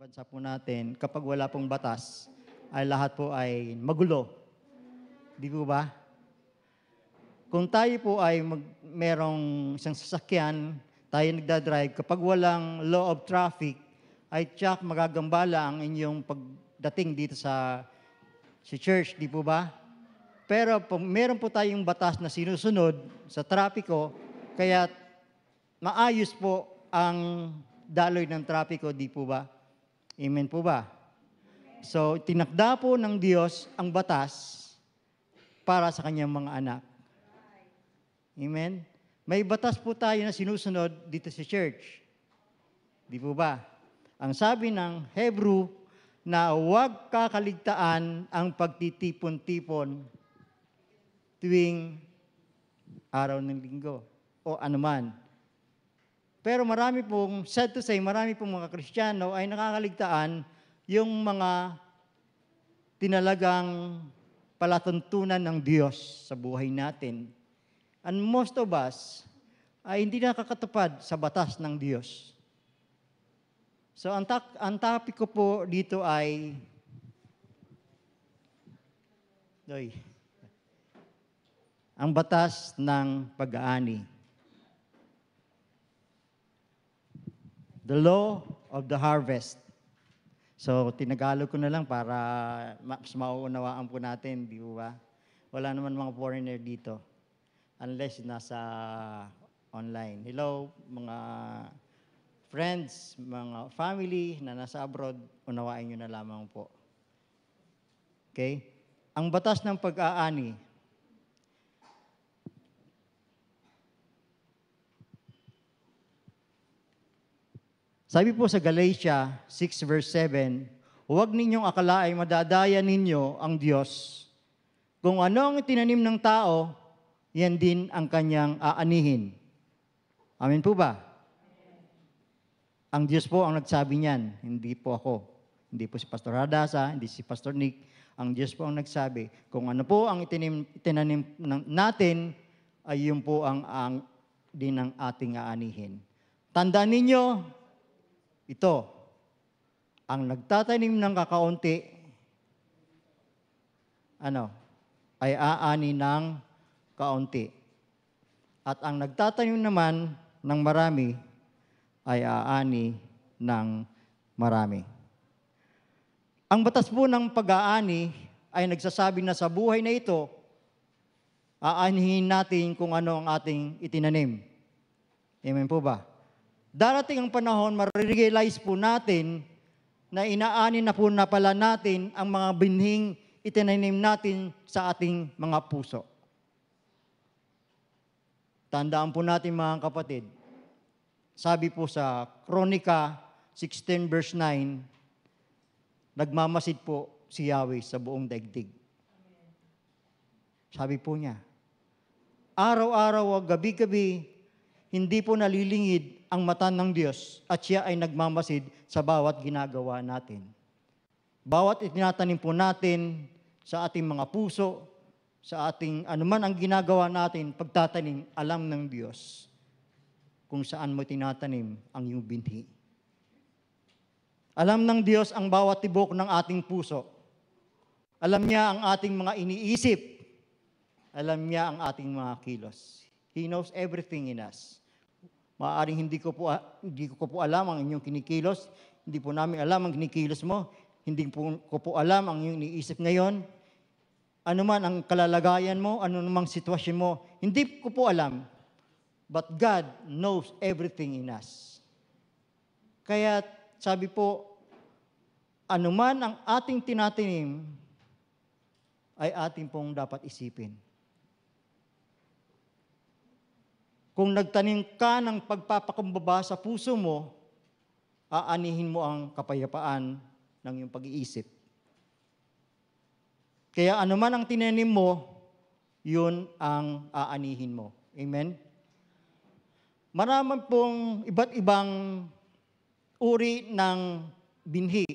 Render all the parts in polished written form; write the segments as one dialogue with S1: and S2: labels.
S1: bansa po natin, kapag wala pong batas, ay lahat po ay magulo. Di po ba? Kung tayo po ay merong isang sasakyan, tayo nagdadrive, kapag walang law of traffic, ay tsak magagambala ang inyong pagdating dito sa church, di po ba? Pero meron po tayong batas na sinusunod sa trapiko, kaya maayos po ang daloy ng trapiko, di po ba? Amen po ba? So, tinakda po ng Diyos ang batas para sa kanyang mga anak. Amen? May batas po tayo na sinusunod dito sa church. Di po ba? Ang sabi ng Hebrew na huwag kakaligtaan ang pagtitipon-tipon tuwing araw ng linggo o anuman. Pero marami pong, sad to say, marami pong mga Kristiyano ay nakakaligtaan yung mga tinalagang palatuntunan ng Diyos sa buhay natin. And most of us ay hindi nakakatupad sa batas ng Diyos. So ang topic ko po dito ay ang batas ng pag-aani. The law of the harvest. So, tinagalog ko na lang para mas mauunawaan po natin, di ba? Wala naman mga foreigner dito. Unless nasa online. Hello, mga friends, mga family na nasa abroad, unawain nyo na lamang po. Okay? Ang batas ng pag-aani. Sabi po sa Galatia 6 verse 7, huwag ninyong akalaing madadaya ninyo ang Diyos. Kung ano ang tinanim ng tao, yan din ang kanyang aanihin. Amen po ba? Ang Diyos po ang nagsabi niyan, hindi po ako. Hindi po si Pastor Radasa, hindi si Pastor Nick. Ang Diyos po ang nagsabi. Kung ano po ang itinanim natin, ay yun po ang din ang ating aanihin. Tandaan ninyo, ito, ang nagtatanim ng kakaunti, ay aani ng kaunti. At ang nagtatanim naman ng marami, ay aani ng marami. Ang batas po ng pag-aani ay nagsasabi na sa buhay na ito, aanihin natin kung ano ang ating itinanim. Amen po ba? Darating ang panahon, marirealize po natin na inaani na po na pala natin ang mga binhing itinanim natin sa ating mga puso. Tandaan po natin mga kapatid, sabi po sa Kronika 16 verse 9, nagmamasid po si Yahweh sa buong daigdig. Sabi po niya, araw-araw o gabi-gabi, hindi po nalilingid ang mata ng Diyos at siya ay nagmamasid sa bawat ginagawa natin. Bawat itinatanim po natin sa ating mga puso, sa ating anuman ang ginagawa natin, pagtatanim, alam ng Diyos kung saan mo tinatanim ang iyong binhi. Alam ng Diyos ang bawat tibok ng ating puso. Alam niya ang ating mga iniisip. Alam niya ang ating mga kilos. He knows everything in us. Maaaring hindi ko po alam ang inyong kinikilos. Hindi po namin alam ang kinikilos mo. Hindi ko po alam ang iyong iniisip ngayon. Ano man ang kalalagayan mo, ano namang sitwasyon mo, hindi ko po alam. But God knows everything in us. Kaya sabi po, ano man ang ating tinatinim, ay ating pong dapat isipin. Kung nagtanim ka ng pagpapakumbaba sa puso mo, aanihin mo ang kapayapaan ng iyong pag-iisip. Kaya anuman ang tinanim mo, yun ang aanihin mo. Amen? Marami pong iba't ibang uri ng binhi.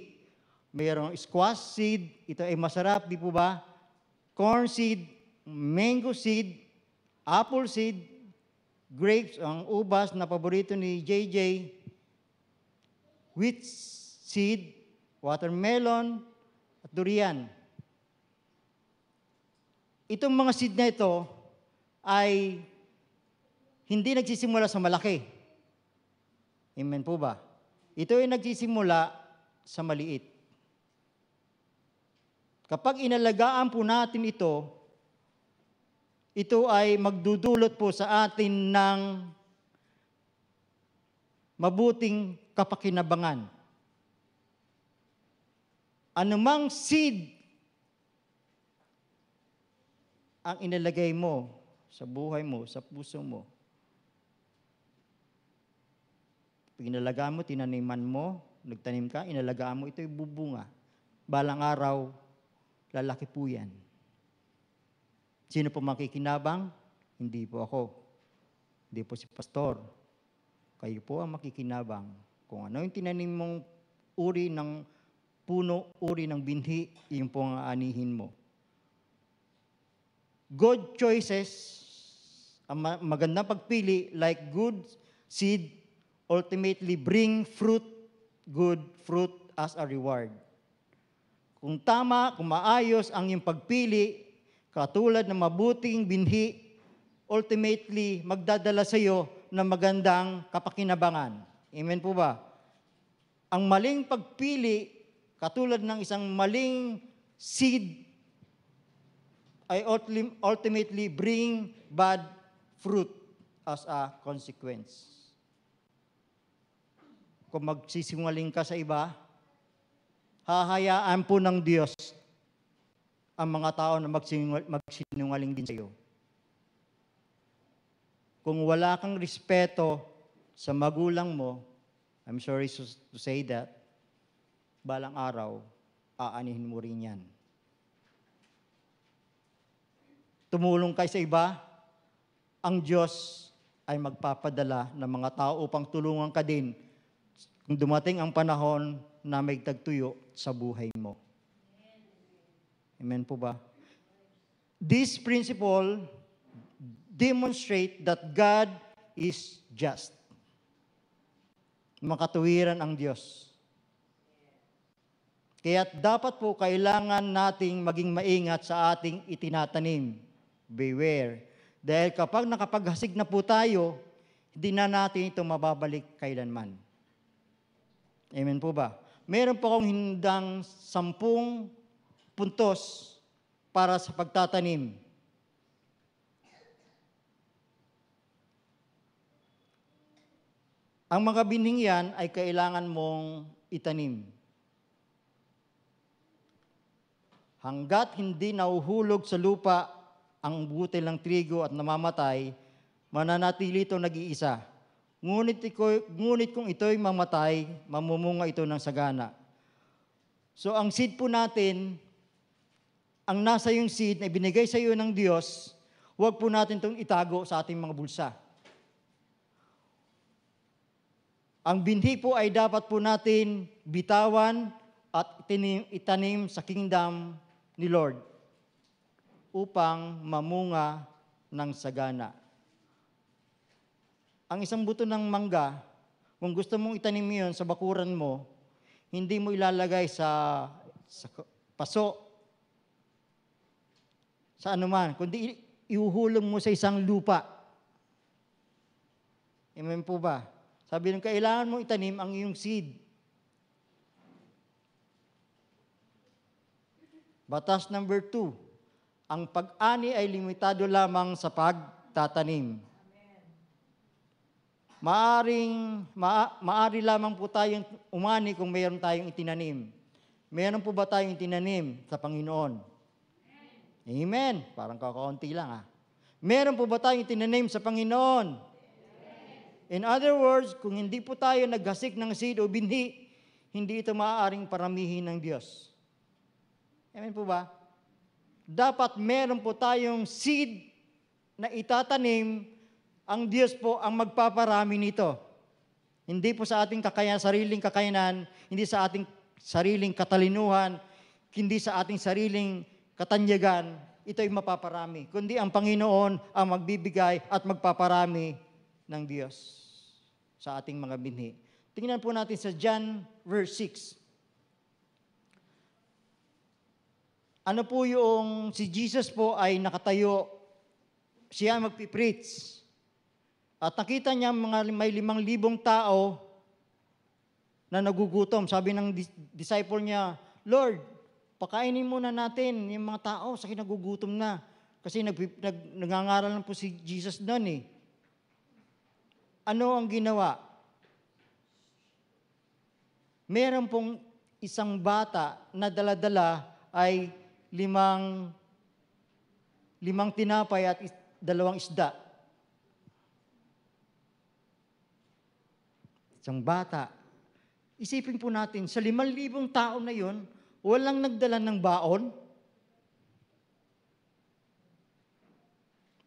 S1: Mayroong squash seed, ito ay masarap, di po ba? Corn seed, mango seed, apple seed, grapes, ang ubas na paborito ni JJ, wheat seed, watermelon, at durian. Itong mga seed na ito ay hindi nagsisimula sa malaki. Amen po ba? Ito ay nagsisimula sa maliit. Kapag inalagaan po natin ito ay magdudulot po sa atin ng mabuting kapakinabangan. Anumang seed ang inilagay mo sa buhay mo, sa puso mo, pag inalagaan mo, tinaniman mo, nagtanim ka, inalagaan mo, ito'y bubunga. Balang araw, lalaki po yan. Sino po makikinabang? Hindi po ako. Hindi po si pastor. Kayo po ang makikinabang. Kung ano yung tinanim mong uri ng puno, uri ng binhi, yun po ang aanihin mo. Good choices, ang magandang pagpili, like good seed, ultimately bring fruit, good fruit as a reward. Kung tama, kung maayos ang iyong pagpili, katulad ng mabuting binhi, ultimately magdadala sa iyo ng magandang kapakinabangan. Amen po ba? Ang maling pagpili, katulad ng isang maling seed, ay ultimately bring bad fruit as a consequence. Kung magsisinungaling ka sa iba, hahayaan po ng Diyos ang mga tao na magsinungaling din sa iyo. Kung wala kang respeto sa magulang mo, I'm sorry to say that, balang araw, aanihin mo rin yan. Tumulong kay sa iba, ang Diyos ay magpapadala ng mga tao upang tulungan ka din kung dumating ang panahon na may tagtuyo sa buhay mo. Amen po ba? This principle demonstrate that God is just. Makatuwiran ang Diyos. Kaya dapat po kailangan nating maging maingat sa ating itinatanim. Beware. Dahil kapag nakapaghasig na po tayo, hindi na natin ito mababalik kailanman. Amen po ba? Meron po akong hindang 10 puntos para sa pagtatanim. Ang mga binhing yan ay kailangan mong itanim. Hanggat hindi nahuhulog sa lupa ang butil ng trigo at namamatay, mananatili ito nag-iisa. Ngunit kung ito'y mamatay, mamumunga ito ng sagana. So ang seed po natin, ang nasa yung seed na ibinigay sa iyo ng Diyos, huwag po natin itong itago sa ating mga bulsa. Ang binhi po ay dapat po natin bitawan at itanim sa kingdom ni Lord upang mamunga ng sagana. Ang isang buto ng mangga, kung gusto mong itanim yun sa bakuran mo, hindi mo ilalagay sa paso, sa anuman, kundi iuhulog mo sa isang lupa. Amen po ba? Sabi ng kailangan mong itanim ang iyong seed. Batas number 2, ang pag-ani ay limitado lamang sa pagtatanim. Maari lamang po tayong umani kung mayroon tayong itinanim. Mayroon po ba tayong itinanim sa Panginoon? Amen. Parang kakaunti lang Meron po ba tayong itinanim sa Panginoon? In other words, kung hindi po tayo naghasik ng seed o binhi, hindi ito maaaring paramihin ng Diyos. Amen po ba? Dapat meron po tayong seed na itatanim, ang Diyos po ang magpaparami nito. Hindi po sa ating sariling kakayanan, hindi sa ating sariling katalinuhan, hindi sa ating sariling katanyagan, ito ay mapaparami. Kundi ang Panginoon ang magbibigay at magpaparami ng Diyos sa ating mga binhi. Tingnan po natin sa John verse 6. ano po yung, si Jesus po ay nakatayo, siya magpipreach. At nakita niya may 5,000 tao na nagugutom. Sabi ng disciple niya, Lord, pakainin muna natin yung mga tao sa kinagugutom na. Kasi nangangaral lang po si Jesus doon eh. Ano ang ginawa? Meron pong isang bata na dala-dala ay limang tinapay at 2 isda. Isang bata. Isipin po natin, sa 5,000 tao na yon, walang nagdala ng baon.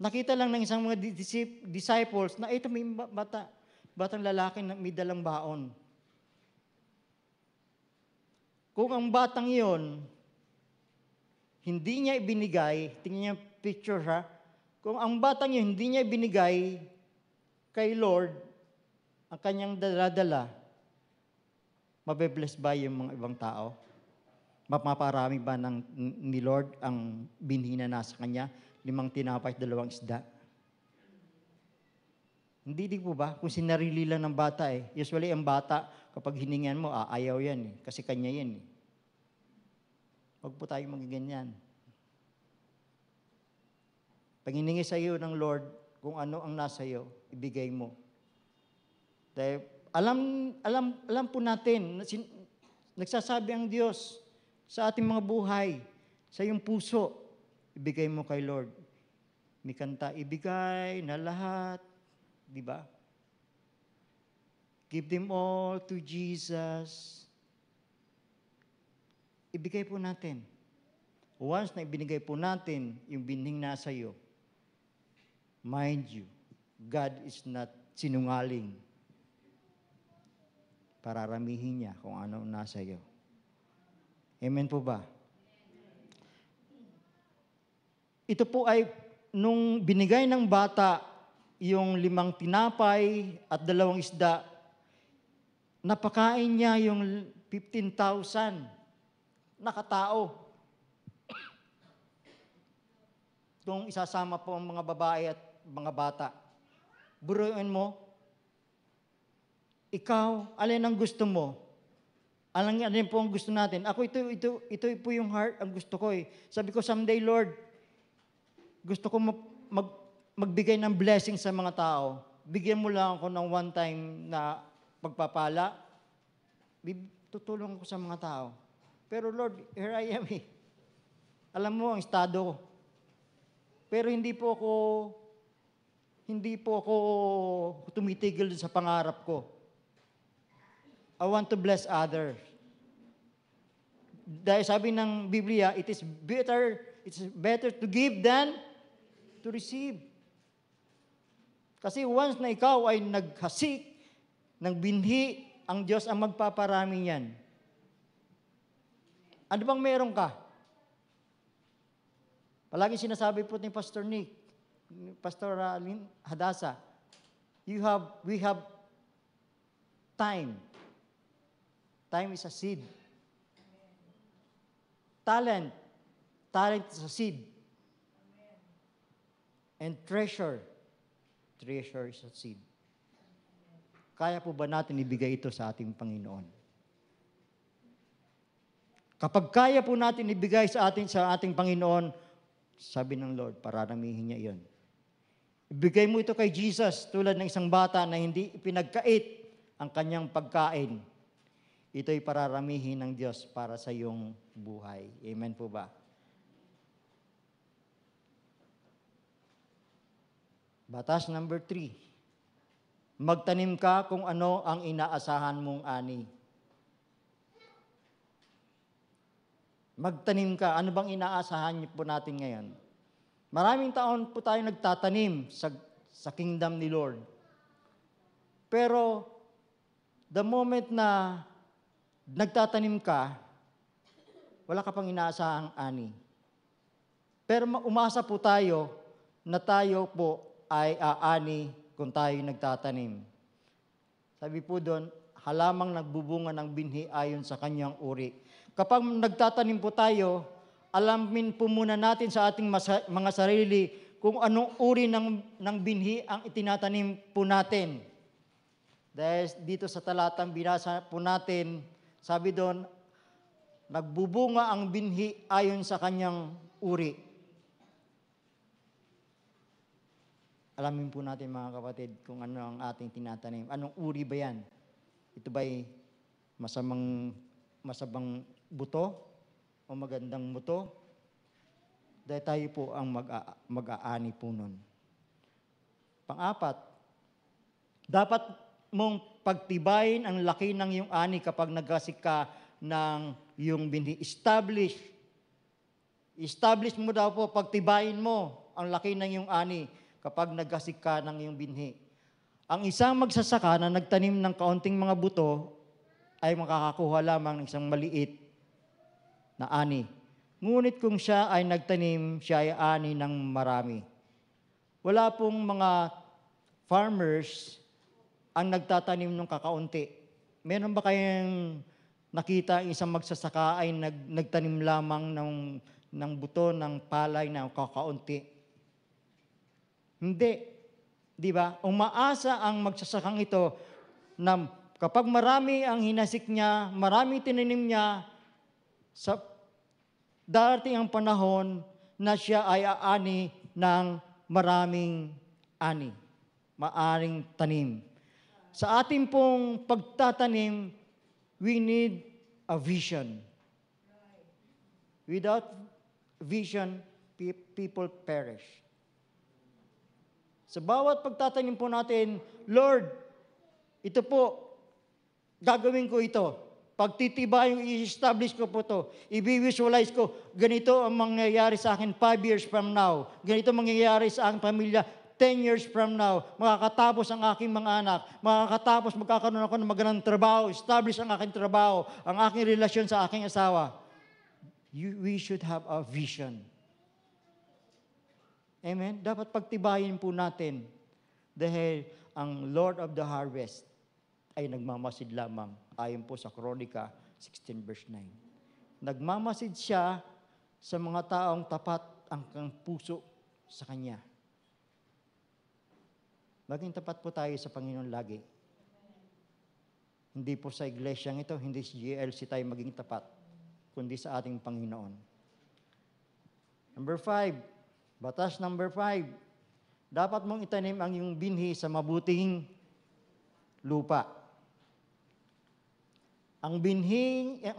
S1: Nakita lang ng isang mga disciples na ito may batang lalaki na may dalang baon. Kung ang batang iyon, hindi niya ibinigay, tingnan niya picture ha, kung ang batang iyon hindi niya ibinigay kay Lord, ang kanyang dala-dala, mabe-bless ba yung mga ibang tao? Mapaparami ba ni Lord ang binhi na nasa kanya? 5 tinapay, 2 isda. Hindi po ba? Kung sinarili lang ng bata eh. Usually ang bata, kapag hiningan mo, ayaw yan eh. Kasi kanya yan eh. Huwag po tayo magiganyan. Pag hiningi sa iyo ng Lord, kung ano ang nasa iyo, ibigay mo. Dahil alam po natin, nagsasabi ang Diyos sa ating mga buhay, sa iyong puso, ibigay mo kay Lord. May kanta, ibigay na lahat. Di ba? Give them all to Jesus. Ibigay po natin. Once na ibinigay po natin yung binhing nasa iyo, mind you, God is not sinungaling. Pararamihin niya kung ano nasa iyo. Amen po ba? Ito po ay, nung binigay ng bata yung 5 tinapay at 2 isda, napakain niya yung 15,000 nakatao. Kung isasama po ang mga babae at mga bata. Buruin mo, ikaw, alin ang gusto mo? Alin po ang gusto natin? Ako, ito po yung heart, ang gusto ko eh. Sabi ko, someday, Lord, gusto ko magbigay ng blessing sa mga tao. Bigyan mo lang ako ng one time na pagpapala. Tutulong ako sa mga tao. Pero Lord, here I am eh. Alam mo ang estado ko. Pero hindi po ako tumitigil sa pangarap ko. I want to bless others. Dahil sabi ng Biblia, it's better to give than to receive. Kasi once na ikaw ay naghasik ng binhi, ang Diyos ang magpaparami niyan. Ano bang meron ka? Palagi sinasabi po ni Pastor Nick, Pastor Hadasa, we have time. Time is a seed. Talent is a seed. And treasure is a seed. Kaya po ba natin ibigay ito sa ating Panginoon? Kapag kaya po natin ibigay sa ating Panginoon, sabi ng Lord, pararamihin niya iyon. Ibigay mo ito kay Jesus tulad ng isang bata na hindi ipinagkait ang kanyang pagkain. Ito'y pararamihin ng Diyos para sa iyong buhay. Amen po ba? Batas number 3. Magtanim ka kung ano ang inaasahan mong ani. Magtanim ka. Ano bang inaasahan po natin ngayon? Maraming taon po tayo nagtatanim sa kingdom ni Lord. Pero, the moment na nagtatanim ka, wala ka pang inaasahang ani. Pero umasa po tayo na tayo po ay aani kung tayo nagtatanim. Sabi po doon, halamang nagbubunga ng binhi ayon sa kanyang uri. Kapag nagtatanim po tayo, alamin po muna natin sa ating mga sarili kung anong uri ng binhi ang itinatanim po natin. Dahil dito sa talatang binasa po natin, sabi doon, nagbubunga ang binhi ayon sa kanyang uri. Alamin po natin mga kapatid kung ano ang ating tinatanim. Anong uri ba yan? Ito ba'y masabang buto o magandang buto? Dahil tayo po ang mag-aani po nun. Pang-apat, dapat mong pagtibayin ang laki ng iyong ani kapag nagkasik ka ng iyong binhi. Establish mo daw po, pagtibayin mo ang laki ng iyong ani kapag nagkasik ka ng iyong binhi. Ang isang magsasaka na nagtanim ng kaunting mga buto ay makakakuha lamang ng isang maliit na ani. Ngunit kung siya ay nagtanim, siya ay ani ng marami. Wala pong mga farmers ang nagtatanim ng kakaunti. Meron ba kayong nakita isang magsasaka ay nagtanim lamang ng buto, ng palay na kakaunti? Hindi. Di ba? Umaasa ang magsasakang ito na kapag marami ang hinasik niya, marami tinanim niya, sa darating ang panahon na siya ay aani ng maraming ani, maaring tanim. Sa ating pong pagtatanim, we need a vision. Without vision, people perish. Sa bawat pagtatanim po natin, Lord, ito po, gagawin ko ito. Pagtitibay, i-establish ko po ito. I-visualize ko, ganito ang mangyayari sa akin 5 years from now. Ganito mangyayari sa aking pamilya 10 years from now. Makakatapos ang aking mga anak. Makakatapos, magkakaroon ako ng magandang trabaho. Establish ang aking trabaho. Ang aking relasyon sa aking asawa. We should have a vision. Amen? Dapat pagtibayin po natin. Dahil ang Lord of the Harvest ay nagmamasid lamang. Ayon po sa Kronika 16 verse 9. Nagmamasid siya sa mga taong tapat ang puso sa Kanya. Maging tapat po tayo sa Panginoon lagi. Hindi po sa iglesyang ito, hindi sa GLC tayo maging tapat, kundi sa ating Panginoon. Number 5, batas number 5, dapat mong itanim ang iyong binhi sa mabuting lupa. Ang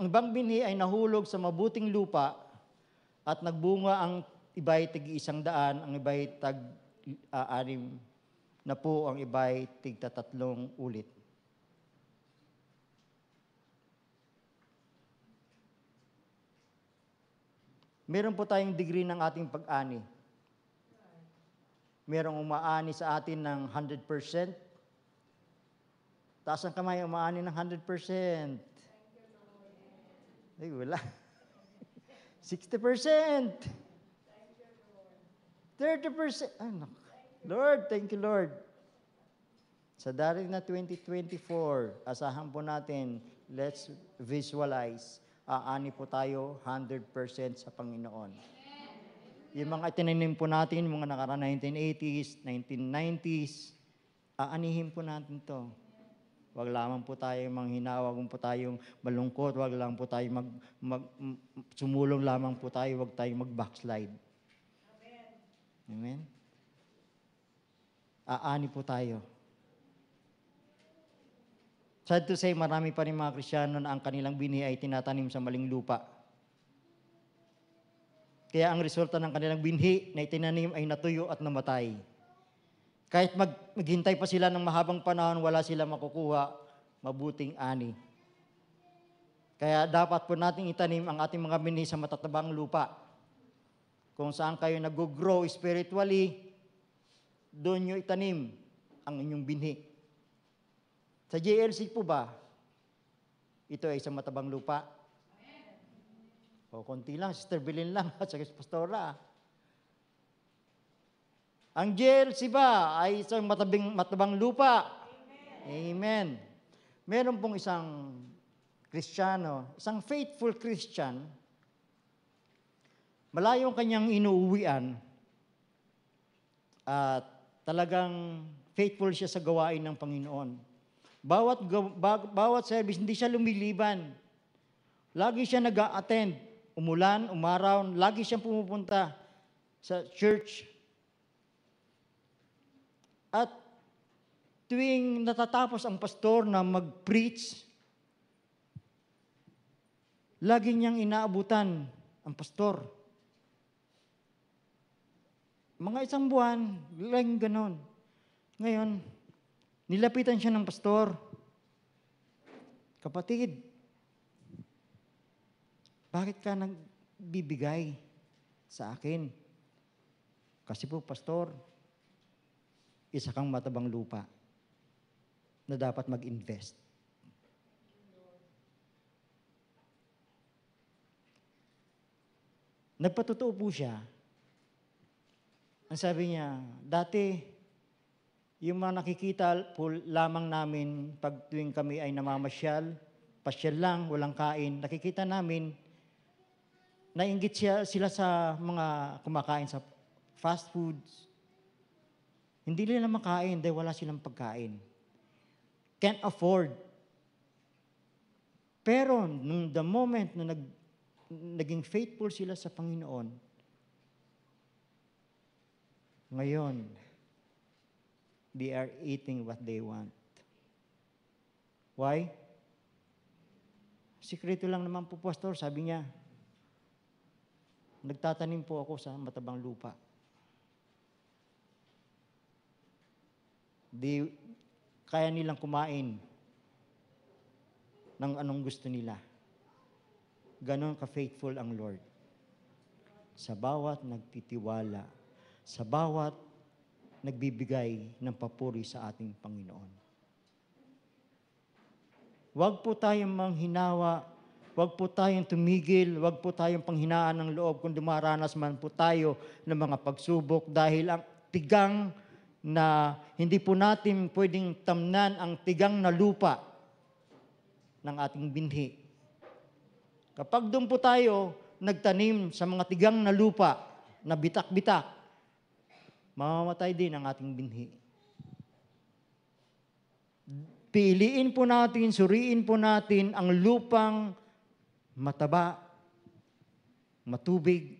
S1: ibang binhi ay nahulog sa mabuting lupa at nagbunga, ang iba'y tig-100, ang iba'y tag-6 na po, ang iba'y tig-3 ulit. Meron po tayong degree ng ating pag-ani. Merong umaani sa atin ng 100%. Taas ang kamay, umaani ng 100%. Ay, wala. 60%. 30%. Ano? Lord, thank you, Lord. Sa darating na 2024, asahan po natin, let's visualize, aani po tayo 100% sa Panginoon. Yung mga itinanim po natin, mga nakaraan 1980s, 1990s, aanihin po natin to. Wag lamang po tayong manghina, wag po tayong malungkot, wag lang po tayong sumulong lamang po tayo, wag tayong mag-backslide. Amen? Aani po tayo. Sad to say, marami pa rin mga Kristiyano na ang kanilang binhi ay tinatanim sa maling lupa. Kaya ang resulta ng kanilang binhi na itinanim ay natuyo at namatay. Kahit maghintay pa sila ng mahabang panahon, wala sila makukuha mabuting ani. Kaya dapat po nating itanim ang ating mga binhi sa matatabang lupa. Kung saan kayo nag-grow spiritually, doon nyo itanim ang inyong binhi. Sa JLC po ba, ito ay sa matabang lupa? O konti lang, Sister Bilin lang, at saka si Pastora. Ang JLC ba ay isang matabang lupa? Amen. Meron pong isang Kristiyano, isang faithful Christian, Malayo ang kanyang inuuwian at talagang faithful siya sa gawain ng Panginoon. Bawat service, hindi siya lumiliban. Lagi siya nag-a-attend. Umulan, umaraw, lagi siyang pumupunta sa church. At tuwing natatapos ang pastor na mag-preach, lagi niyang inaabutan ang pastor. Mga isang buwan, laging ganon. Ngayon, nilapitan siya ng pastor. Kapatid, bakit ka nagbibigay sa akin? Kasi po, pastor, isa kang matabang lupa na dapat mag-invest. Nagpatotoo po siya. Ang sabi niya, dati, yung mga nakikita po lamang namin pag tuwing kami ay namamasyal, pasyal lang, walang kain, nakikita namin, nainggit sila sa mga kumakain sa fast foods. Hindi nila makain dahil wala silang pagkain. Can't afford. Pero, nung the moment na naging faithful sila sa Panginoon, ngayon, they are eating what they want. Why? Sikreto lang naman po, pastor, sabi niya, nagtatanim po ako sa matabang lupa. Kaya nilang kumain ng anong gusto nila. Ganon ka-faithful ang Lord. Sa bawat nagtitiwala, sa bawat nagbibigay ng papuri sa ating Panginoon. Huwag po tayong manghinawa, huwag po tayong tumigil, huwag po tayong panghinaan ng loob kung dumaranas man po tayo ng mga pagsubok dahil ang tigang na hindi po natin pwedeng tamnan ang tigang na lupa ng ating binhi. Kapag doon po tayo nagtanim sa mga tigang na lupa na bitak-bitak, mamamatay din ang ating binhi. Piliin po natin, suriin po natin ang lupang mataba, matubig.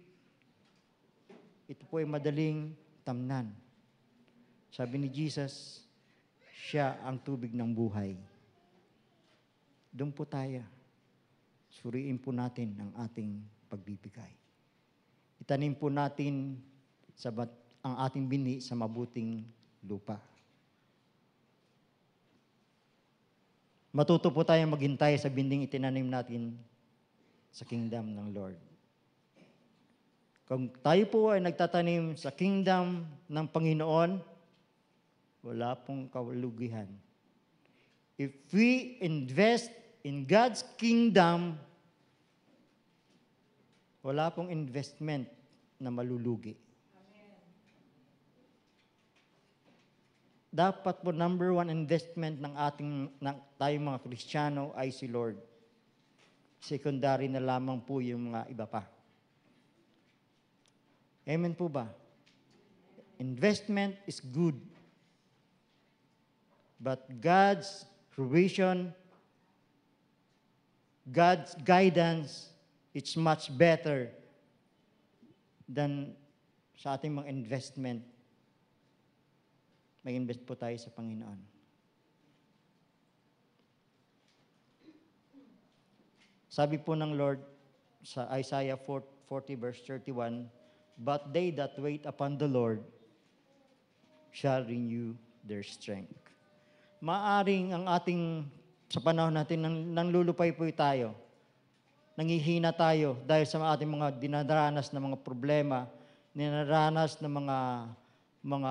S1: Ito po ay madaling tamnan. Sabi ni Jesus, siya ang tubig ng buhay. Doon po tayo. Suriin po natin ang ating pagbibigay. Itanim po natin ang ating binhi sa mabuting lupa. Matuto po tayong maghintay sa binding itinanim natin sa kingdom ng Lord. Kung tayo po ay nagtatanim sa kingdom ng Panginoon, wala pong kalugihan. If we invest in God's kingdom, wala pong investment na malulugi. Dapat po number one investment ng tayong mga Kristiyano ay si Lord. Secondary na lamang po yung mga iba pa. Amen po ba? Investment is good. But God's provision, God's guidance, it's much better than sa ating mga investment. Mag-invest po tayo sa Panginoon. Sabi po ng Lord sa Isaiah 40 verse 31, "But they that wait upon the Lord shall renew their strength." Maaring ang sa panahon natin, nanlulupay po tayo. Nangihina tayo dahil sa ating mga dinadaranas na mga problema, dinadaranas na mga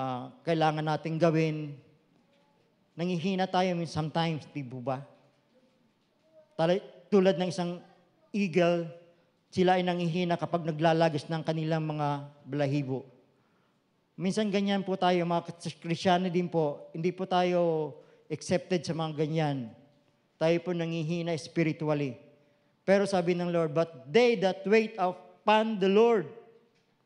S1: kailangan nating gawin. Nangihina tayo sometimes, di ba? Tulad ng isang eagle, sila ay nangihina kapag naglalagis ng kanilang mga balahibo. Minsan ganyan po tayo, mga Kristiyano din po, hindi po tayo accepted sa mga ganyan. Tayo po nangihina spiritually. Pero sabi ng Lord, "But they that wait upon the Lord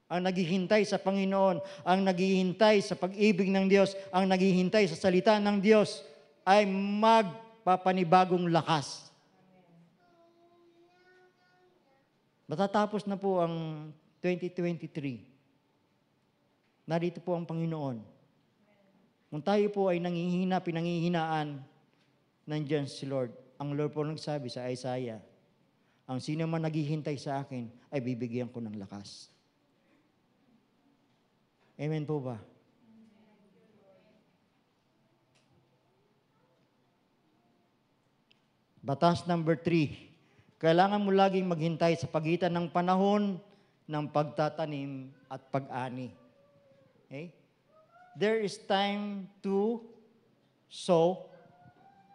S1: ang naghihintay sa Panginoon, ang naghihintay sa pag-ibig ng Diyos, ang naghihintay sa salita ng Diyos, ay magpapanibagong lakas. Matatapos na po ang 2023. Narito po ang Panginoon. Kung tayo po ay nangihina, pinanghihinaan, nandiyan si Lord. Ang Lord po nagsabi sa Isaiah, ang sino man naghihintay sa akin, ay bibigyan ko ng lakas. Amen po ba? Batas number 3. Kailangan mo laging maghintay sa pagitan ng panahon ng pagtatanim at pag-ani. Okay? There is time to sow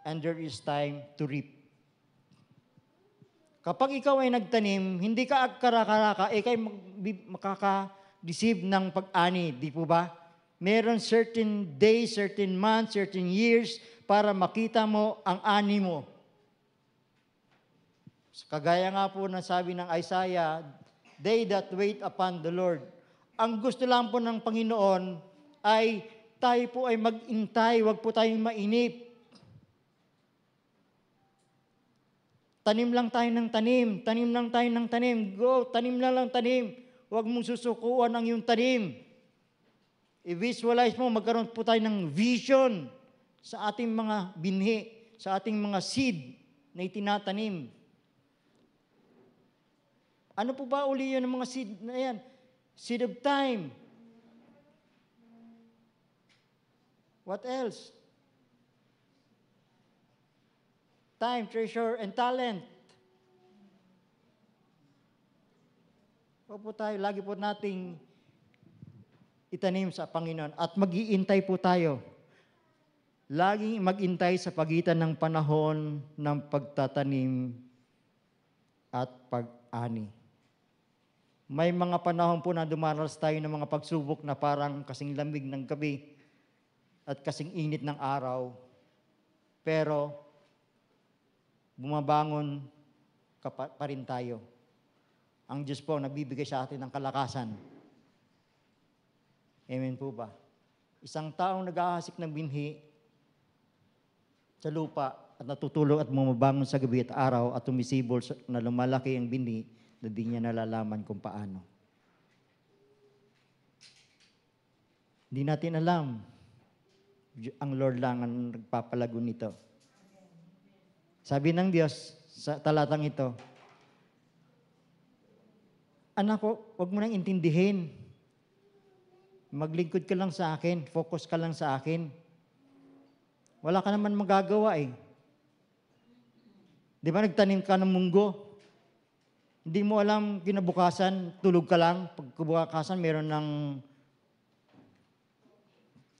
S1: and there is time to reap. Kapag ikaw ay nagtanim, hindi ka karaka-raka, ikay makaka-receive ng pag-ani, di po ba? Meron certain days, certain months, certain years para makita mo ang ani mo. Kagaya nga po ng sabi ng Isaiah, they that wait upon the Lord. Ang gusto lang po ng Panginoon ay tayo po ay mag-intay, wag po tayong mainip. Tanim lang tayo ng tanim, tanim lang tayo ng tanim. Go, tanim lang tanim. Huwag mong susukuan ang iyong tanim. I-visualize mo, magkaroon po tayo ng vision sa ating mga binhi, sa ating mga seed na itinatanim. Ano po ba uli yun ng mga seed na yan? Seed of time. What else? Time, treasure, and talent. Huwag po tayo, lagi po nating itanim sa Panginoon at mag-iintay po tayo. Laging mag-intay sa pagitan ng panahon ng pagtatanim at pag-ani. May mga panahon po na dumaranas tayo ng mga pagsubok na parang kasing lamig ng gabi at kasing init ng araw. Pero bumabangon pa rin tayo. Ang Diyos po nagbibigay sa atin ng kalakasan. Amen po ba? Isang taong nag-ahasik ng binhi sa lupa at natutulog at bumabangon sa gabi at araw at tumisibol na lumalaki ang binhi na di niya nalalaman kung paano. Hindi natin alam. Ang Lord lang ang nagpapalago nito. Sabi ng Diyos sa talatang ito, anak ko, huwag mo nang intindihin. Maglingkod ka lang sa akin, focus ka lang sa akin. Wala ka naman magagawa eh. Di ba nagtanim ka ng munggo? Hindi mo alam kinabukasan, tulog ka lang. Pagkabukasan, meron ng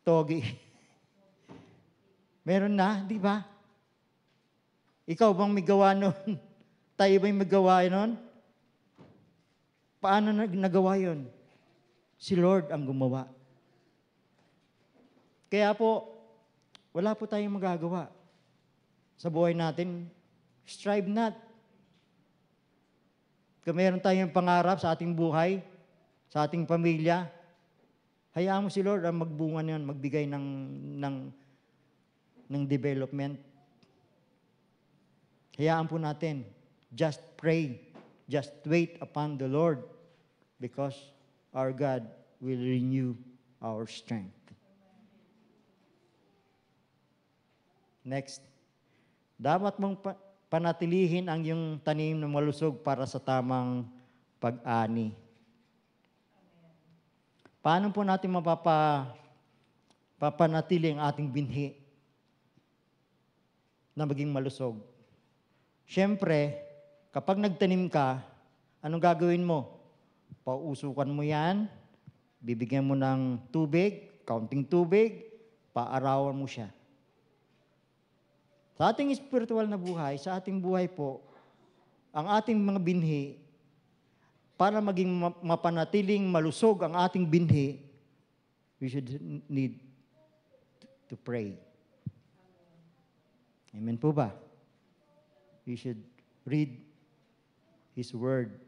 S1: togi. Meron na, di ba? Ikaw bang may gawa nun? Tayo bang may gawa nun? Paano nagawa yun? Si Lord ang gumawa. Kaya po, wala po tayong magagawa. Sa buhay natin, strive not. Kung meron tayong pangarap sa ating buhay, sa ating pamilya, hayaan mo si Lord ang magbunga niyon, magbigay ng development. Hayaan po natin. Just pray. Just wait upon the Lord because our God will renew our strength. Next. Dapat mong panatilihin ang iyong tanim na malusog para sa tamang pag-ani. Paano po natin papanatili ang ating binhi na maging malusog? Siyempre, kapag nagtanim ka, anong gagawin mo? Pausukan mo yan, bibigyan mo ng tubig, kaunting tubig, paarawan mo siya. Sa ating spiritual na buhay, sa ating buhay po, ang ating mga binhi, para maging mapanatiling malusog ang ating binhi, we should need to pray. Amen po ba? We should read His Word.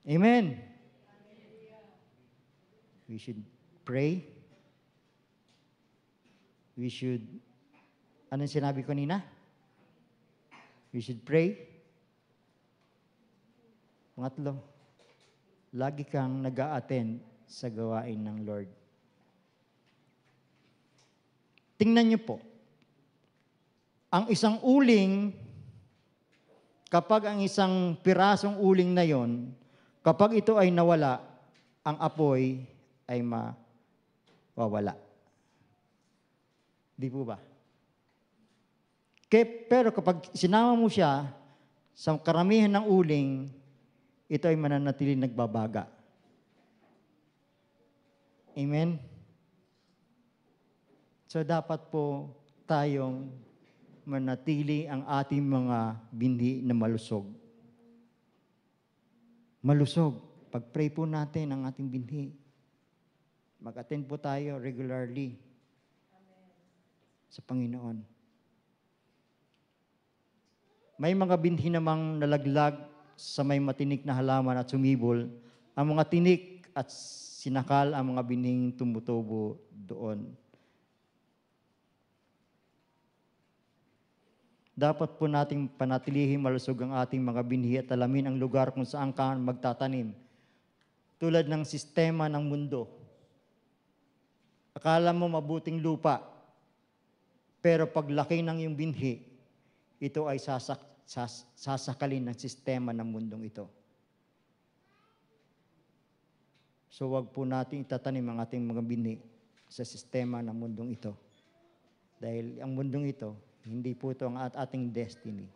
S1: Amen. We should pray. We should, anong sinabi ko nina? We should pray. Pangatlo, lagi kang nag-a-attend sa gawain ng Lord. Tingnan niyo po, ang isang uling, kapag ang isang pirasong uling na yon, kapag ito ay nawala, ang apoy ay mawawala. Di po ba? Pero kapag sinama mo siya sa karamihan ng uling, ito ay mananatiling nagbabaga. Amen? So dapat po tayong manatili ang ating mga binhi na malusog. Malusog. Pag-pray po natin ang ating binhi. Mag-attend po tayo regularly sa Panginoon. May mga binhi namang nalaglag sa may matinik na halaman at sumibol. Ang mga tinik at sinakal ang mga binhing tumutubo doon. Dapat po nating panatilihin malusog ang ating mga binhi at alamin ang lugar kung saan ka magtatanim. Tulad ng sistema ng mundo. Akala mo mabuting lupa, pero paglaki ng iyong binhi, ito ay sasakalin ng sistema ng mundong ito. So wag po natin itatanim ang ating mga binhi sa sistema ng mundong ito. Dahil ang mundong ito, hindi po ito ang ating destiny.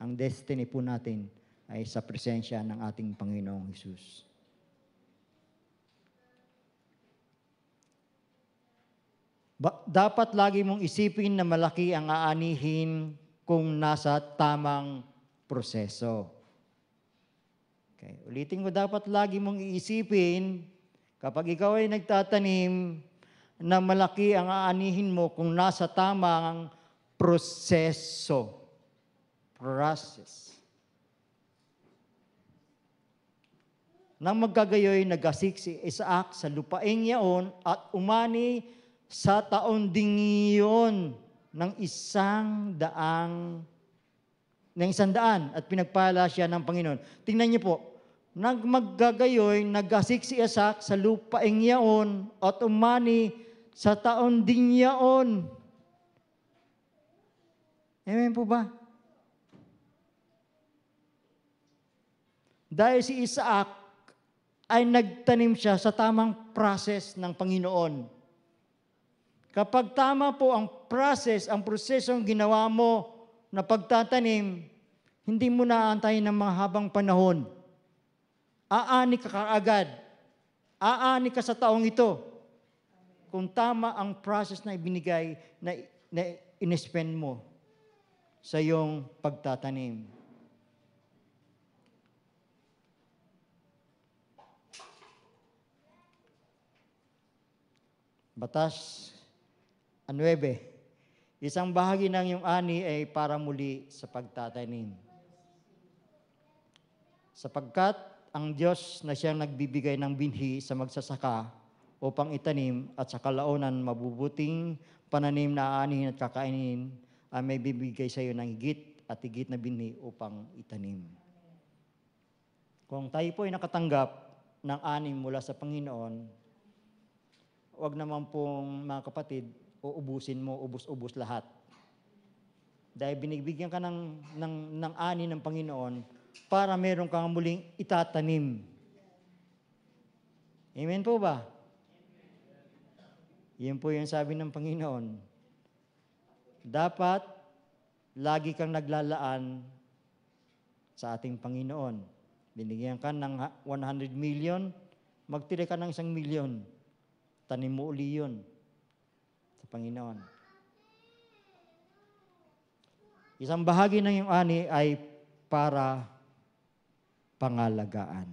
S1: Ang destiny po natin ay sa presensya ng ating Panginoong Hesus. Dapat lagi mong isipin na malaki ang aanihin kung nasa tamang proseso. Okay. Ulitin ko, dapat lagi mong iisipin kapag ikaw ay nagtatanim na malaki ang aanihin mo kung nasa tamang proseso. Process. Nang magkagayoy, nagasik si Isaac sa lupaing yaon at umani sa taon ding iyon ng 100 at pinagpala siya ng Panginoon. Tingnan niyo po, nagmaggagayoy, nagasik si Isaac sa lupaing yaon at umani sa taon ding yaon. Amen po ba? Dahil si Isaac ay nagtanim siya sa tamang process ng Panginoon. Kapag tama po ang process, ang prosesong ginawa mo na pagtatanim, hindi mo na aantayin ng mga habang panahon. Aani ka kaagad. Aani ka sa taong ito. Kung tama ang process na ibinigay, na in-spend mo sa iyong pagtatanim. Batas 9. Isang bahagi ng iyong ani ay para muli sa pagtatanim. Sapagkat ang Diyos na siyang nagbibigay ng binhi sa magsasaka upang itanim at sa kalaunan mabubuting pananim na aanihin at kakainin ay may bibigay sa iyo ng higit at higit na binhi upang itanim. Kung tayo po ay nakatanggap ng ani mula sa Panginoon, huwag naman pong mga kapatid, uubusin mo, ubus-ubus lahat. Dahil binibigyan ka ng ani ng Panginoon para meron kang muling itatanim. Amen po ba? Yan po yung sabi ng Panginoon. Dapat lagi kang naglalaan sa ating Panginoon. Binigyan ka ng 100 million, magtira ka ng 1 million. Tanim mo uli yun sa Panginoon. Isang bahagi ng iyong ani ay para pangalagaan.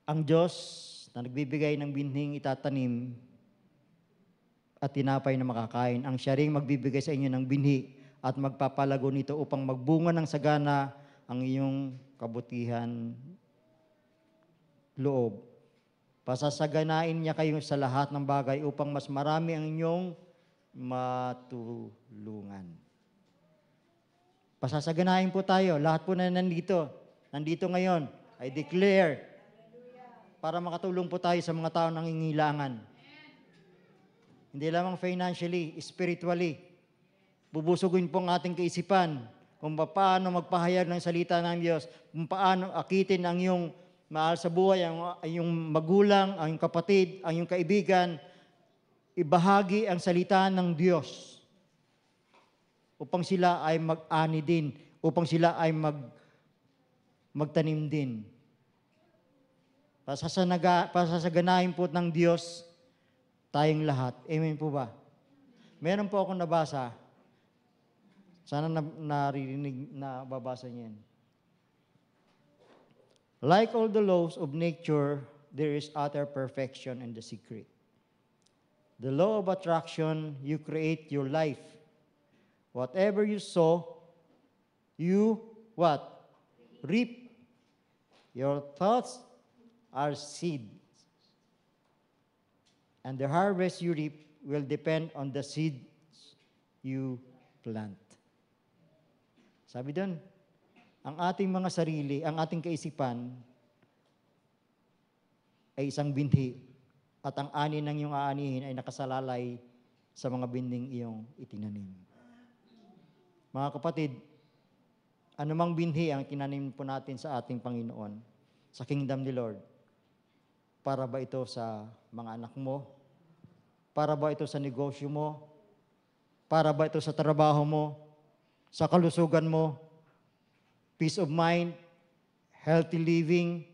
S1: Ang Diyos na nagbibigay ng binhing itatanim at tinapay na makakain, ang siya ring magbibigay sa inyo ng binhi at magpapalago nito upang magbunga ng sagana ang iyong kabutihan loob. Pasasaganain niya kayo sa lahat ng bagay upang mas marami ang inyong matulungan. Pasasaganain po tayo. Lahat po na nandito ngayon, I declare, para makatulong po tayo sa mga tao nang nangingailangan. Hindi lamang financially, spiritually. Bubusugin po ang ating kaisipan kung paano magpahayag ng salita ng Diyos, kung paano akitin ang iyong mahal sa buhay, ang iyong magulang, ang iyong kapatid, ang iyong kaibigan, ibahagi ang salita ng Diyos upang sila ay mag-ani din, upang sila ay magtanim din. Pasasaganahin po ng Diyos tayong lahat. Amen po ba? Meron po akong nabasa. Sana naririnig na babasa niyan. Like all the laws of nature, there is utter perfection in the secret. The law of attraction, you create your life. Whatever you sow, you what? Reap. Your thoughts are seeds. And the harvest you reap will depend on the seeds you plant. Sabi doon, ang ating mga sarili, ang ating kaisipan ay isang binhi at ang ani ng iyong aanihin ay nakasalalay sa mga binding iyong itinanim. Mga kapatid, anumang binhi ang tinanim po natin sa ating Panginoon, sa kingdom ni Lord, para ba ito sa mga anak mo? Para ba ito sa negosyo mo? Para ba ito sa trabaho mo? Sa kalusugan mo? Peace of mind? Healthy living?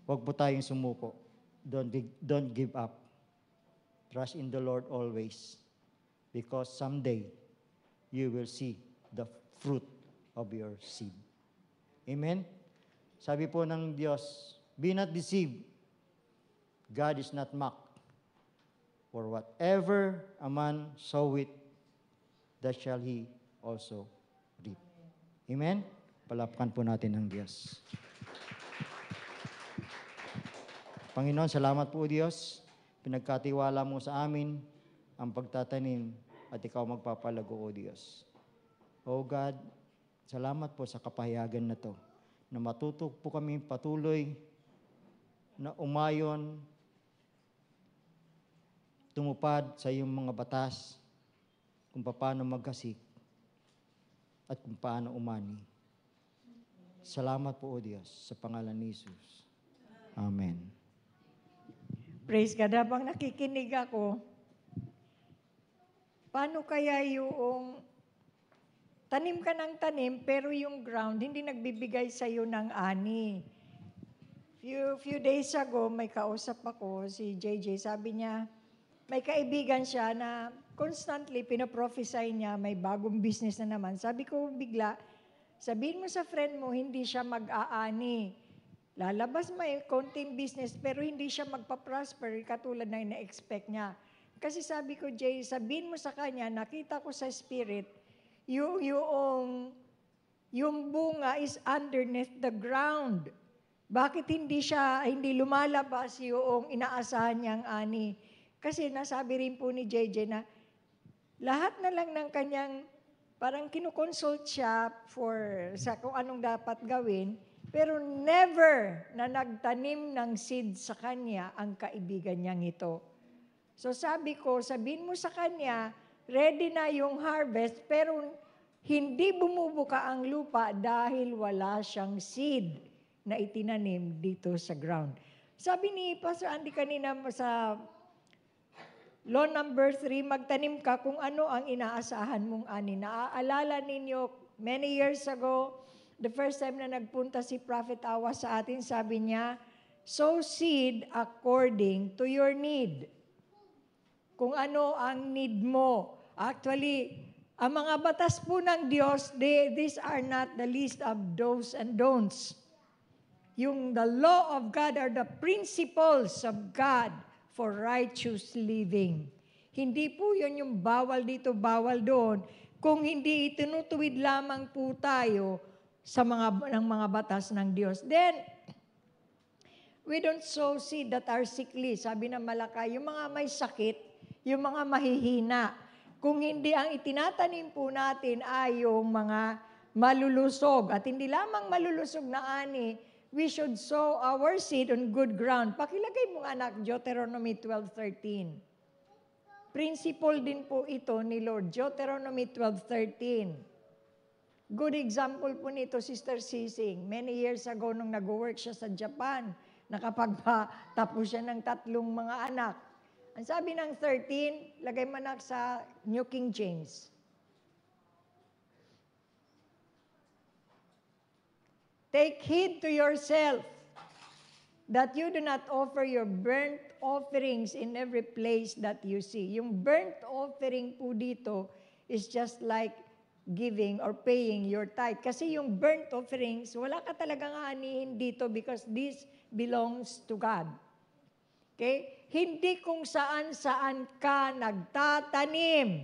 S1: Huwag po tayong sumuko. Don't give up. Trust in the Lord always. Because someday, you will see the fruit of your seed. Amen? Sabi po ng Diyos, be not deceived. God is not mocked. For whatever a man soweth, that shall he also reap. Amen? Palakpakan po natin ang Diyos. Panginoon, salamat po Diyos. Pinagkatiwala mo sa amin ang pagtatanim at ikaw magpapalago o Diyos. O God, salamat po sa kapahayagan na to, na matuto po kami patuloy na umayon, tumupad sa iyong mga batas kung paano magkasik at kung paano umani. Salamat po o Diyos sa pangalan ni Jesus. Amen.
S2: Praise God. Habang nakikinig ako, paano kaya yung tanim ka ng tanim, pero yung ground hindi nagbibigay sa iyo ng ani? Few days ago, may kausap ako, si JJ, sabi niya, may kaibigan siya na constantly pinaprophesy niya, may bagong business na naman. Sabi ko bigla, sabihin mo sa friend mo, hindi siya mag-aani. Lalabas may konting business, pero hindi siya magpa-prosper katulad na ina-expect niya. Kasi sabi ko, Jay, sabihin mo sa kanya, nakita ko sa spirit, yung bunga is underneath the ground. Bakit hindi lumalabas yung inaasahan niyang ani? Kasi nasabi rin po ni JJ na lahat na lang ng kanyang, parang kinukonsult siya sa kung anong dapat gawin, pero never na nagtanim ng seed sa kanya ang kaibigan niyang ito. So sabi ko, sabihin mo sa kanya, ready na yung harvest, pero hindi bumubuka ang lupa dahil wala siyang seed na itinanim dito sa ground. Sabi ni Pastor Andy kanina sa law number 3, magtanim ka kung ano ang inaasahan mong ani. Naaalala ninyo, many years ago, the first time na nagpunta si Prophet Awa sa atin, sabi niya, sow seed according to your need. Kung ano ang need mo. Actually, ang mga batas po ng Diyos, these are not the list of do's and don'ts. The law of God are the principles of God for righteous living. Hindi po yun yung bawal dito, bawal doon. kung hindi itinutuwid lamang po tayo sa ng mga batas ng Diyos. Then, we don't sow seed that are sickly. Sabi ng Malakay, yung mga may sakit, yung mga mahihina. Kung hindi ang itinatanim po natin ay yung mga malulusog. At hindi lamang malulusog na ani, we should sow our seed on good ground. Pakilagay mo anak, Deuteronomy 12:13. Principle din po ito ni Lord, Deuteronomy 12:13. Good example po nito, Sister Sising. Many years ago, nung nag-work siya sa Japan, nakapagtapos siya ng 3 mga anak. Ang sabi ng 13, lagay mo anak sa New King James. Take heed to yourself that you do not offer your burnt offerings in every place that you see. Yung burnt offering po dito is just like giving or paying your tithe. Kasi yung burnt offerings, wala ka talagang aanihin dito because this belongs to God. Okay? Hindi kung saan-saan ka nagtatanim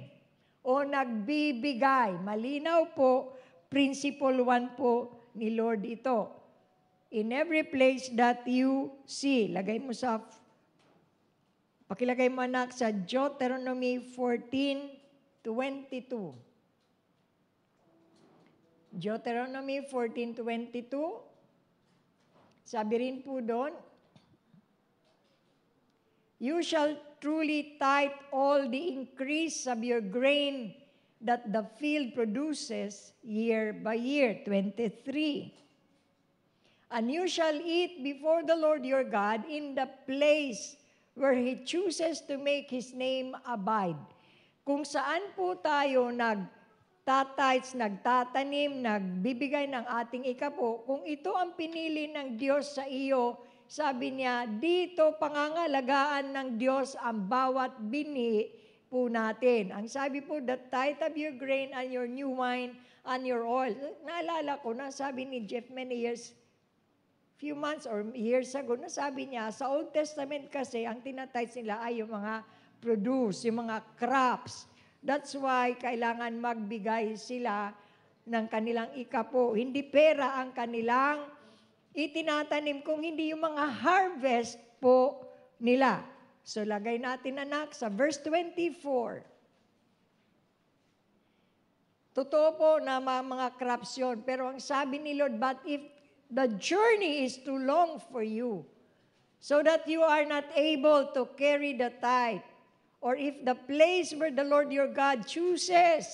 S2: o nagbibigay. Malinaw po, principle 1 po ni Lord ito. In every place that you see. Lagay mo sa, pakilagay mo anak sa Deuteronomy 14:22. Deuteronomy 14:22. Sabi rin po doon, you shall truly tithe all the increase of your grain that the field produces year by year. 23. And you shall eat before the Lord your God in the place where He chooses to make His name abide. Kung saan po tayo nagtatites, nagtatanim, nagbibigay ng ating ikapo, kung ito ang pinili ng Diyos sa iyo, sabi niya, dito pangangalagaan ng Diyos ang bawat binhi po natin. Ang sabi po, the tithe of your grain and your new wine and your oil. Naalala ko na sabi ni Jeff few months or years ago, nasabi niya, sa Old Testament kasi, ang tinatites nila ay yung mga produce, yung mga crops. That's why kailangan magbigay sila ng kanilang ikapo. Hindi pera ang kanilang itinatanim, kung hindi yung mga harvest po nila. So lagay natin anak sa verse 24. Totoo po na mga crops yun, pero ang sabi ni Lord, but if the journey is too long for you, so that you are not able to carry the tithe, or if the place where the Lord your God chooses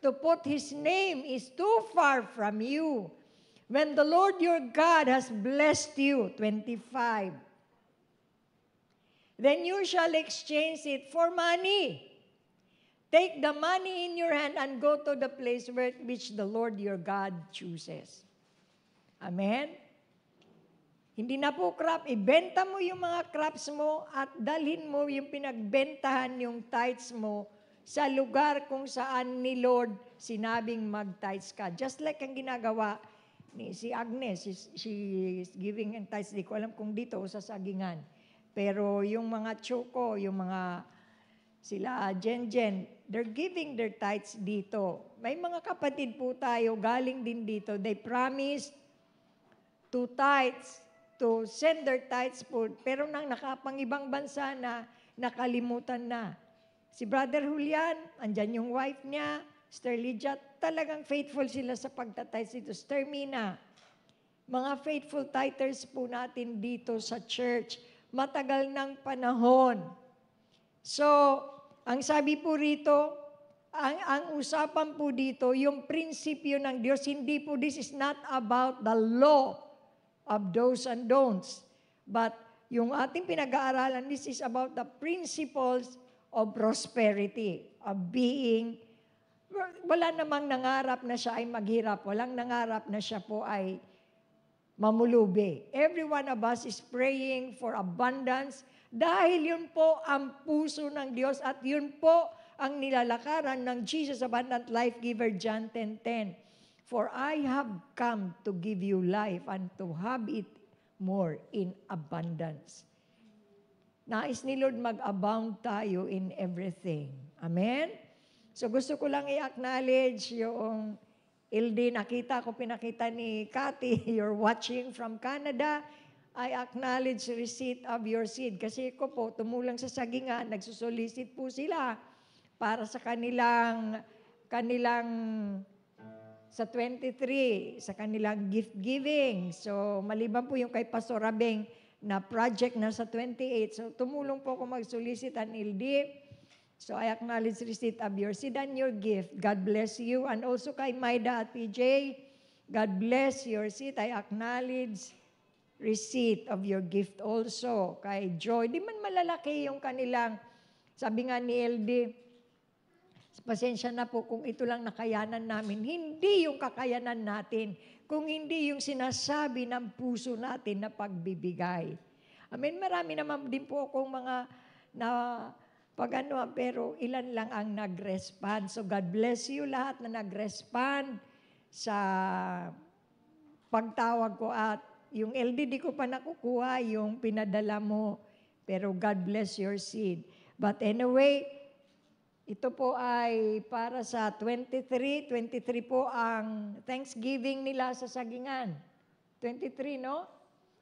S2: to put His name is too far from you, when the Lord your God has blessed you, 25, then you shall exchange it for money. Take the money in your hand and go to the place which the Lord your God chooses. Amen? Hindi na po crop, ibenta mo yung mga crops mo at dalhin mo yung pinagbentahan yung tithes mo sa lugar kung saan ni Lord sinabing mag-tithes ka. Just like ang ginagawa ni si Agnes, she is giving and tithes. Di ko alam kung dito o sa Sagingan. Pero yung mga Choco, yung mga sila Jen, they're giving their tithes dito. May mga kapatid po tayo galing din dito. They promised to tithes, to send their tithes po, pero nang nakapang-ibang bansa na, nakalimutan na. Si Brother Julian, andyan yung wife niya, Sister Lydia, talagang faithful sila sa pagtatites dito. Sister Mina, mga faithful tithers po natin dito sa church, matagal ng panahon. So, ang sabi po rito, ang usapan po dito, yung prinsipyo ng Diyos, hindi po, this is not about the law of do's and don'ts. But yung ating pinag-aaralan, this is about the principles of prosperity, of being, wala namang nangarap na siya ay maghirap, walang nangarap na siya po ay mamulubi. Every one of us is praying for abundance dahil yun po ang puso ng Diyos at yun po ang nilalakaran ng Jesus Abundant Life Giver, John 10:10. For I have come to give you life and to have it more in abundance. Nais ni Lord mag-abound tayo in everything. Amen? So gusto ko lang i-acknowledge yung LD, pinakita ni Cathy, you're watching from Canada. I acknowledge receipt of your seed. Kasi ko po, tumulang sa sagingan, nagsusolicit po sila para sa kanilang sa 23, sa kanilang gift giving. So, maliban po yung kay Pastor Rabeng na project na sa 28. So, tumulong po ako mag-solicit an LD. So, I acknowledge receipt of your seed and your gift. God bless you. And also kay Maida at PJ, God bless your seed. I acknowledge receipt of your gift also. Kay Joy, di man malalaki yung kanilang, sabi nga ni LD, pasensya na po kung ito lang nakayanan namin. Hindi yung kakayanan natin, kung hindi yung sinasabi ng puso natin na pagbibigay. Amen, marami naman din po akong mga pero ilan lang ang nag-respond. So God bless you lahat na nag-respond sa pagtawag ko at yung LD di ko pa nakukuha, yung pinadala mo. Pero God bless your seed. But anyway, ito po ay para sa 23. 23 po ang Thanksgiving nila sa Sagingan. 23, no?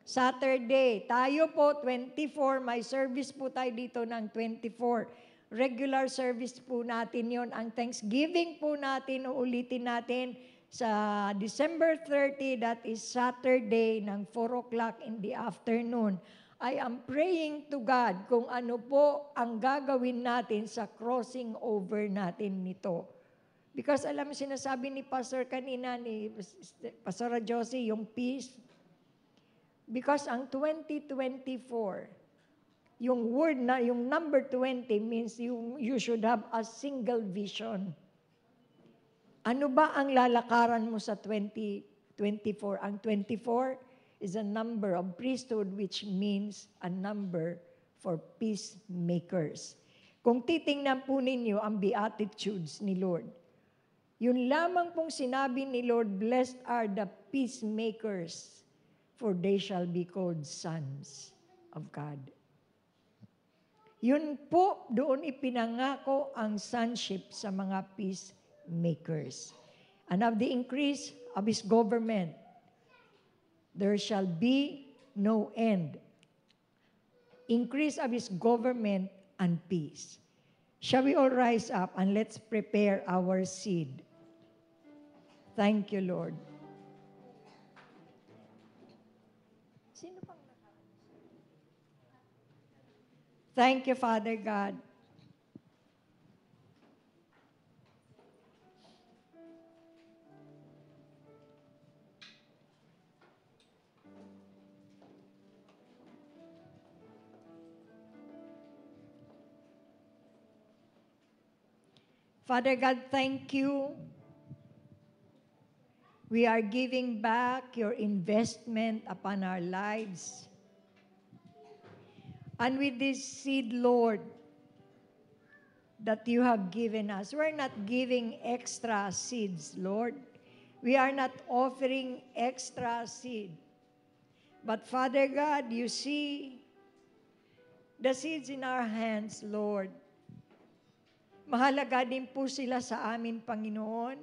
S2: Saturday. Tayo po, 24. May service po tayo dito ng 24. Regular service po natin yon. Ang Thanksgiving po natin, uulitin natin sa December 30, that is Saturday, ng 4 o'clock in the afternoon. I am praying to God kung ano po ang gagawin natin sa crossing over natin nito. Because alam mo, sinasabi ni Pastor kanina, ni Pastor Josie, yung peace. Because ang 2024, yung word na, yung number 20 means you should have a single vision. Ano ba ang lalakaran mo sa 2024? Ang 24 is a number of priesthood, which means a number for peacemakers. Kung titingnan po ninyo ang Beatitudes ni Lord, yun lamang pong sinabi ni Lord, blessed are the peacemakers, for they shall be called sons of God. Yun po, doon ipinangako ang sonship sa mga peacemakers. And of the increase of His government, there shall be no end. Increase of His government and peace. Shall we all rise up and let's prepare our seed? Thank you, Lord. Sino pang Thank you, Father God. Father God, thank you. We are giving back your investment upon our lives. And with this seed, Lord, that you have given us, we're not giving extra seeds, Lord. We are not offering extra seed. But Father God, you see the seeds in our hands, Lord. Mahalaga din po sila sa amin, Panginoon.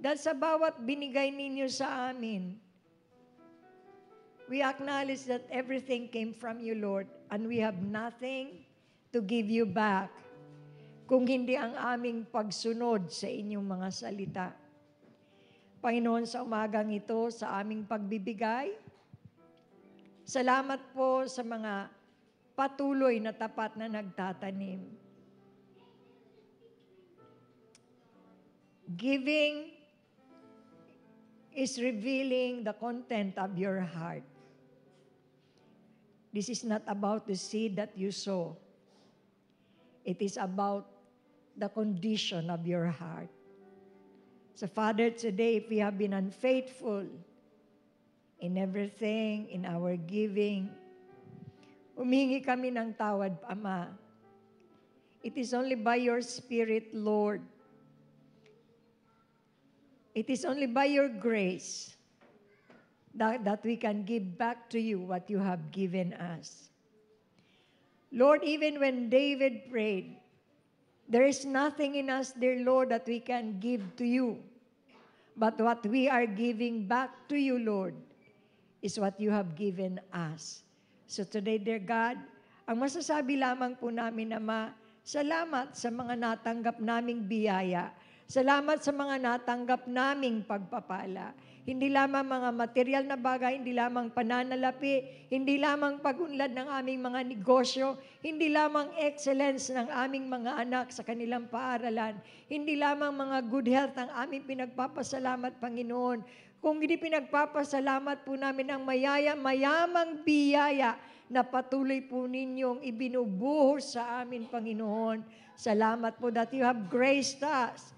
S2: Dahil sa bawat binigay ninyo sa amin, we acknowledge that everything came from you, Lord, and we have nothing to give you back kung hindi ang aming pagsunod sa inyong mga salita. Panginoon, sa umagang ito, sa aming pagbibigay, salamat po sa mga patuloy na tapat na nagtatanim. Giving is revealing the content of your heart. This is not about the seed that you sow. It is about the condition of your heart. So Father, today, if we have been unfaithful in everything, in our giving, humingi kami ng tawad, Ama. It is only by your Spirit, Lord. It is only by your grace that we can give back to you what you have given us. Lord, even when David prayed, There is nothing in us, dear Lord, that we can give to you. But what we are giving back to you, Lord, is what you have given us. So today, dear God, ang masasabi lamang po namin, Ama, salamat sa mga natanggap naming biyaya. Salamat sa mga natanggap naming pagpapala. Hindi lamang mga material na bagay, hindi lamang pananalapi, hindi lamang pagunlad ng aming mga negosyo, hindi lamang excellence ng aming mga anak sa kanilang paaralan, hindi lamang mga good health ang aming pinagpapasalamat, Panginoon. Kung hindi pinagpapasalamat po namin ang mayamang biyaya na patuloy po ninyong ibinubuhos sa amin, Panginoon. Salamat po that you have graced us.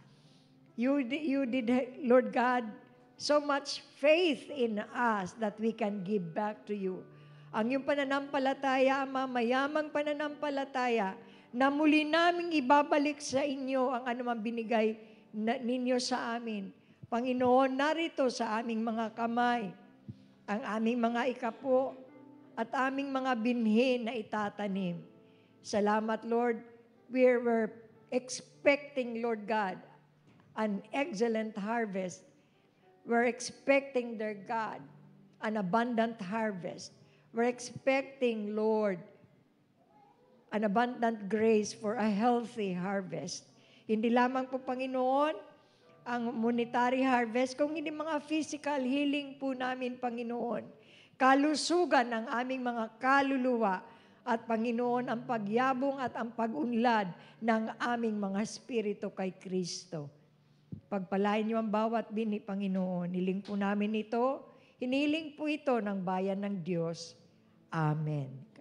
S2: You did, Lord God, so much faith in us that we can give back to you. Ang iyong pananampalataya, Ama, mayamang pananampalataya, na muli naming ibabalik sa inyo ang anumang binigay ninyo sa amin. Panginoon, narito sa aming mga kamay, ang aming mga ikapo, at aming mga binhi na itatanim. Salamat, Lord. We're expecting, Lord God, an excellent harvest. We're expecting, dear God, an abundant harvest. We're expecting, Lord, an abundant grace for a healthy harvest. Hindi lamang po, Panginoon, ang monetary harvest, kung hindi mga physical healing po namin, Panginoon. Kalusugan ng aming mga kaluluwa at Panginoon ang pagyabong at ang pag-unlad ng aming mga spirito kay Kristo. Pagpalain niyo ang bawat binhi, Panginoon. Hiling po namin ito. Hiniling po ito ng bayan ng Diyos. Amen.